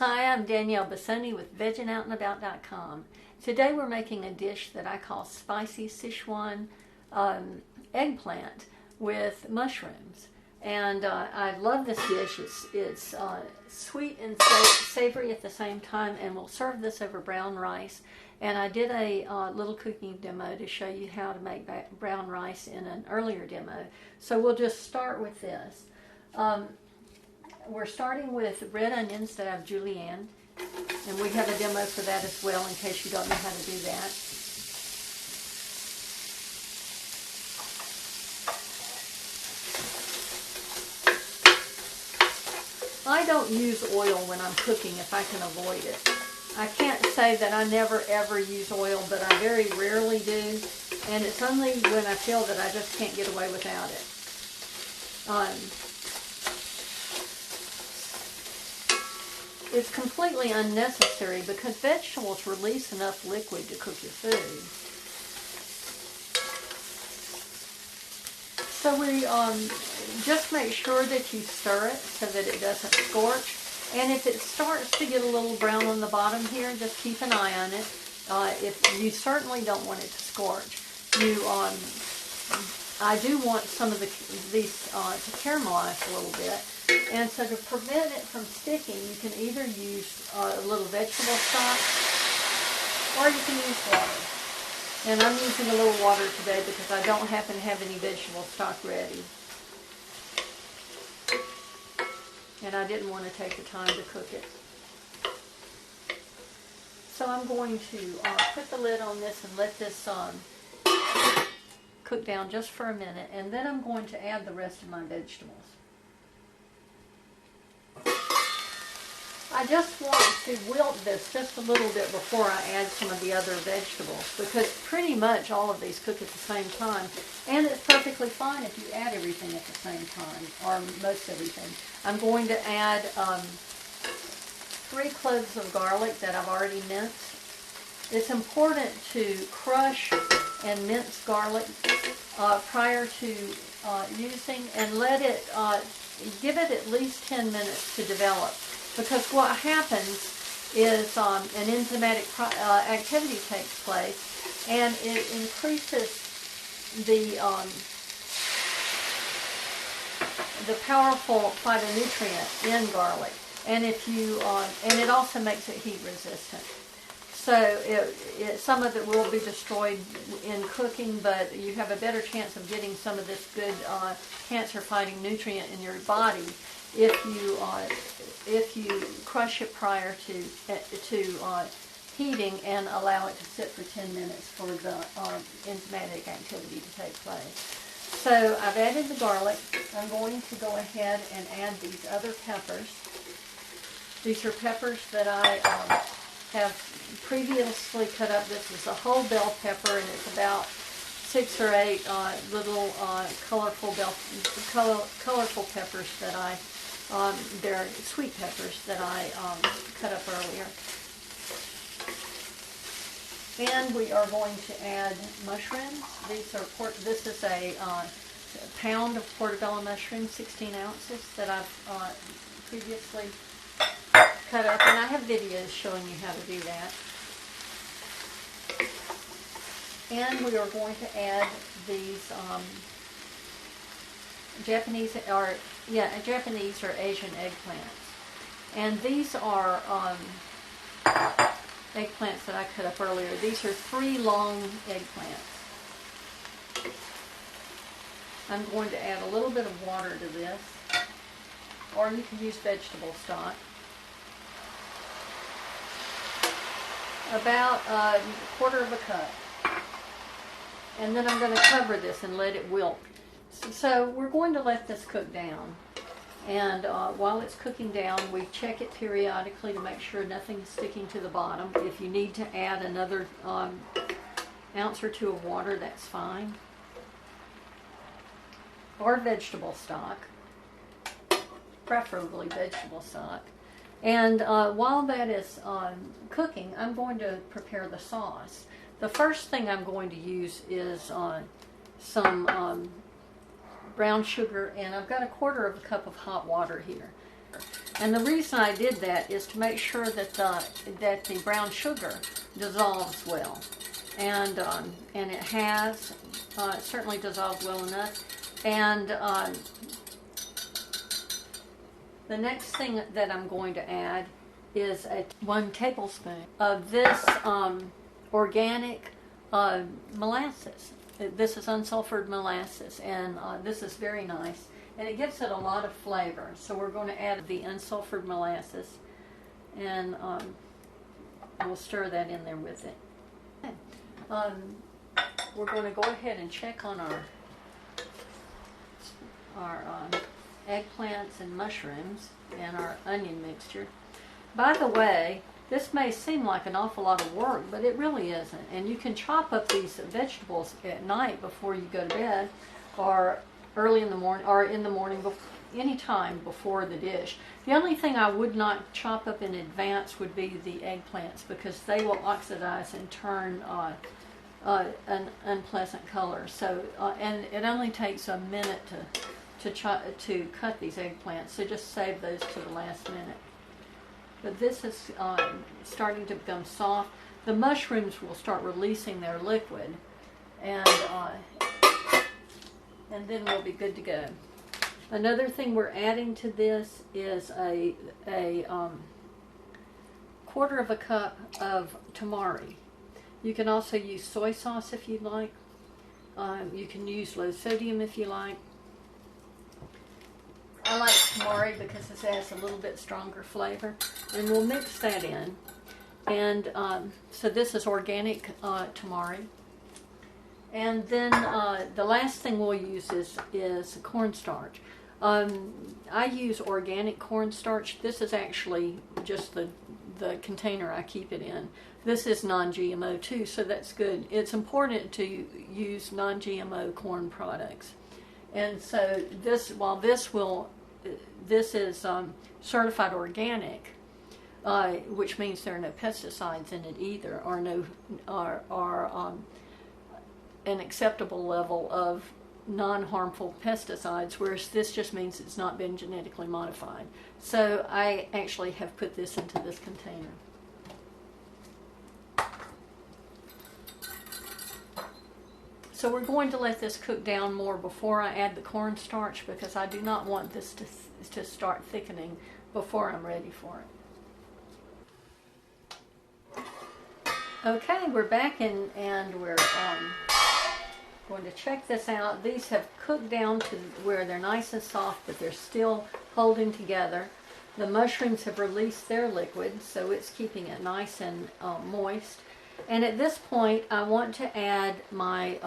Hi, I'm Danielle Bassoni with VeggingOutandAbout.com. Today we're making a dish that I call spicy Szechuan eggplant with mushrooms. And I love this dish. It's sweet and savory at the same time, and we'll serve this over brown rice. And I did a little cooking demo to show you how to make brown rice in an earlier demo. So we'll just start with this. We're starting with red onions that I've julienned, and we have a demo for that as well in case you don't know how to do that. I don't use oil when I'm cooking if I can avoid it. I can't say that I never ever use oil, but I very rarely do, and it's only when I feel that I just can't get away without it. It's completely unnecessary because vegetables release enough liquid to cook your food. So we just make sure that you stir it so that it doesn't scorch. And if it starts to get a little brown on the bottom here, just keep an eye on it. If you certainly don't want it to scorch. I do want some of these to caramelize a little bit. And so to prevent it from sticking, you can either use a little vegetable stock or you can use water. And I'm using a little water today because I don't happen to have any vegetable stock ready. And I didn't want to take the time to cook it. So I'm going to put the lid on this and let this cook down just for a minute. And then I'm going to add the rest of my vegetables. I just want to wilt this just a little bit before I add some of the other vegetables because pretty much all of these cook at the same time, and it's perfectly fine if you add everything at the same time, or most everything. I'm going to add 3 cloves of garlic that I've already minced. It's important to crush and mince garlic prior to using, and let it give it at least 10 minutes to develop. Because what happens is an enzymatic activity takes place, and it increases the powerful phytonutrient in garlic, and and it also makes it heat resistant. So some of it will be destroyed in cooking, but you have a better chance of getting some of this good cancer-fighting nutrient in your body if you crush it prior to heating and allow it to sit for 10 minutes for the enzymatic activity to take place. So I've added the garlic. I'm going to go ahead and add these other peppers. These are peppers that I have previously cut up. This is a whole bell pepper, and it's about 6 or 8 little colorful peppers that they're sweet peppers that I cut up earlier. And we are going to add mushrooms. This is a pound of portobello mushrooms, 16 ounces, that I've previously cut up, and I have videos showing you how to do that. And we are going to add these Japanese or Asian eggplants. And these are eggplants that I cut up earlier. These are 3 long eggplants. I'm going to add a little bit of water to this, or you can use vegetable stock. About a quarter of a cup. And then I'm going to cover this and let it wilt. So we're going to let this cook down. And while it's cooking down, we check it periodically to make sure nothing's sticking to the bottom. If you need to add another ounce or 2 of water, that's fine. Or vegetable stock. Preferably vegetable stock. And while that is cooking, I'm going to prepare the sauce. The first thing I'm going to use is some brown sugar, and I've got a quarter of a cup of hot water here. And the reason I did that is to make sure that the brown sugar dissolves well. And it has. It certainly dissolved well enough. And the next thing that I'm going to add is 1 tablespoon of this organic molasses. This is unsulfured molasses, and this is very nice. And it gives it a lot of flavor. So we're going to add the unsulfured molasses, and we'll stir that in there with it. We're going to go ahead and check on our eggplants and mushrooms and our onion mixture. By the way, this may seem like an awful lot of work, but it really isn't. And you can chop up these vegetables at night before you go to bed, or early in the morning, or in the morning, any time before the dish. The only thing I would not chop up in advance would be the eggplants, because they will oxidize and turn an unpleasant color. So, and it only takes a minute to cut these eggplants, so just save those to the last minute. But this is starting to become soft. The mushrooms will start releasing their liquid, and then we'll be good to go. Another thing we're adding to this is a 1/4 cup of tamari. You can also use soy sauce if you'd like. You can use low sodium if you like. I like tamari because it has a little bit stronger flavor. And we'll mix that in. And so this is organic tamari. And then the last thing we'll use is cornstarch. I use organic cornstarch. This is actually just the container I keep it in. This is non-GMO too, so that's good. It's important to use non-GMO corn products. And so this is certified organic, which means there are no pesticides in it either, or an acceptable level of non-harmful pesticides, whereas this just means it's not been genetically modified. So I actually have put this into this container. So we're going to let this cook down more before I add the cornstarch, because I do not want this to start thickening before I'm ready for it. Okay, we're back and we're going to check this out. These have cooked down to where they're nice and soft, but they're still holding together. The mushrooms have released their liquid, so it's keeping it nice and moist. And at this point, I want to add my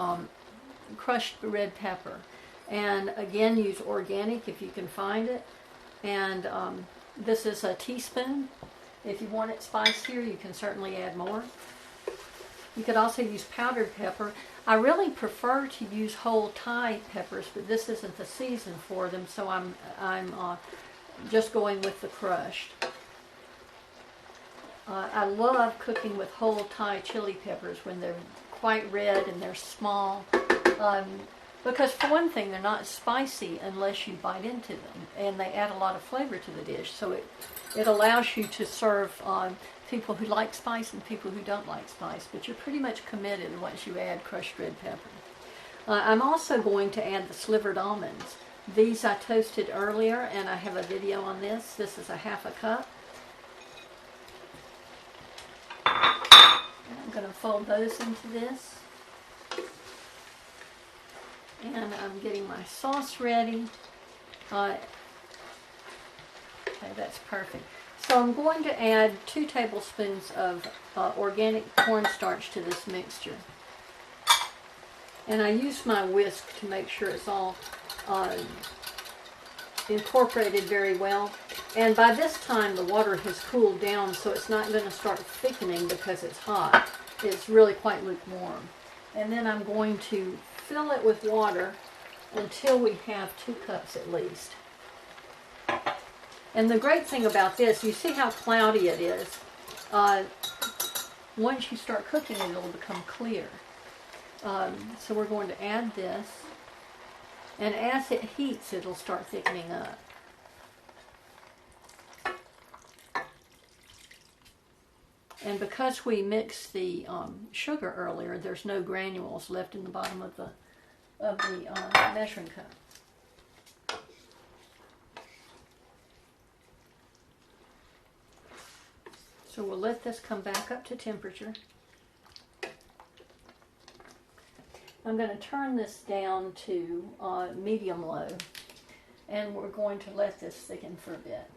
crushed red pepper. And again, use organic if you can find it. And this is a teaspoon. If you want it spicier, you can certainly add more. You could also use powdered pepper. I really prefer to use whole Thai peppers, but this isn't the season for them, so I'm just going with the crushed. I love cooking with whole Thai chili peppers when they're quite red and they're small, because for one thing, they're not spicy unless you bite into them, and they add a lot of flavor to the dish. So it allows you to serve people who like spice and people who don't like spice, but you're pretty much committed once you add crushed red pepper. I'm also going to add the slivered almonds. These I toasted earlier, and I have a video on this. This is a 1/2 cup. And I'm going to fold those into this. And I'm getting my sauce ready. Okay, that's perfect. So I'm going to add 2 tablespoons of organic cornstarch to this mixture. And I use my whisk to make sure it's all incorporated very well. And by this time the water has cooled down, so it's not going to start thickening because it's hot. It's really quite lukewarm. And then I'm going to fill it with water until we have 2 cups at least. And the great thing about this, you see how cloudy it is. Once you start cooking it, it'll become clear. So we're going to add this. And as it heats, it'll start thickening up. And because we mixed the sugar earlier, there's no granules left in the bottom of the measuring cup. So we'll let this come back up to temperature. I'm going to turn this down to medium-low, and we're going to let this thicken for a bit.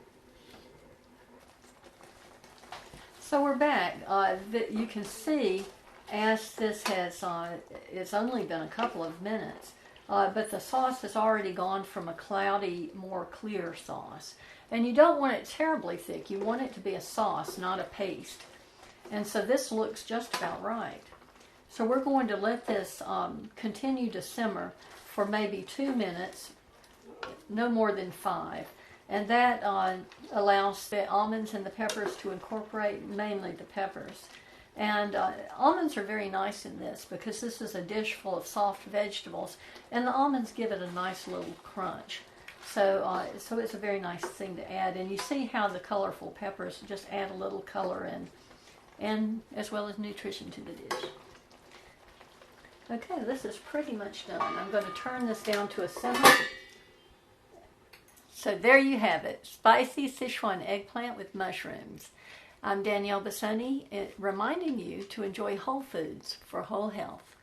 So we're back. You can see as this has, it's only been a couple of minutes, but the sauce has already gone from a cloudy, more clear sauce. And you don't want it terribly thick. You want it to be a sauce, not a paste. And so this looks just about right. So we're going to let this continue to simmer for maybe 2 minutes, no more than 5. And that allows the almonds and the peppers to incorporate, mainly the peppers. And almonds are very nice in this because this is a dish full of soft vegetables, and the almonds give it a nice little crunch. So it's a very nice thing to add. And you see how the colorful peppers just add a little color and as well as nutrition to the dish. Okay, this is pretty much done. I'm going to turn this down to a simmer. So there you have it, spicy Szechuan eggplant with mushrooms. I'm Danielle Bassoni, reminding you to enjoy whole foods for whole health.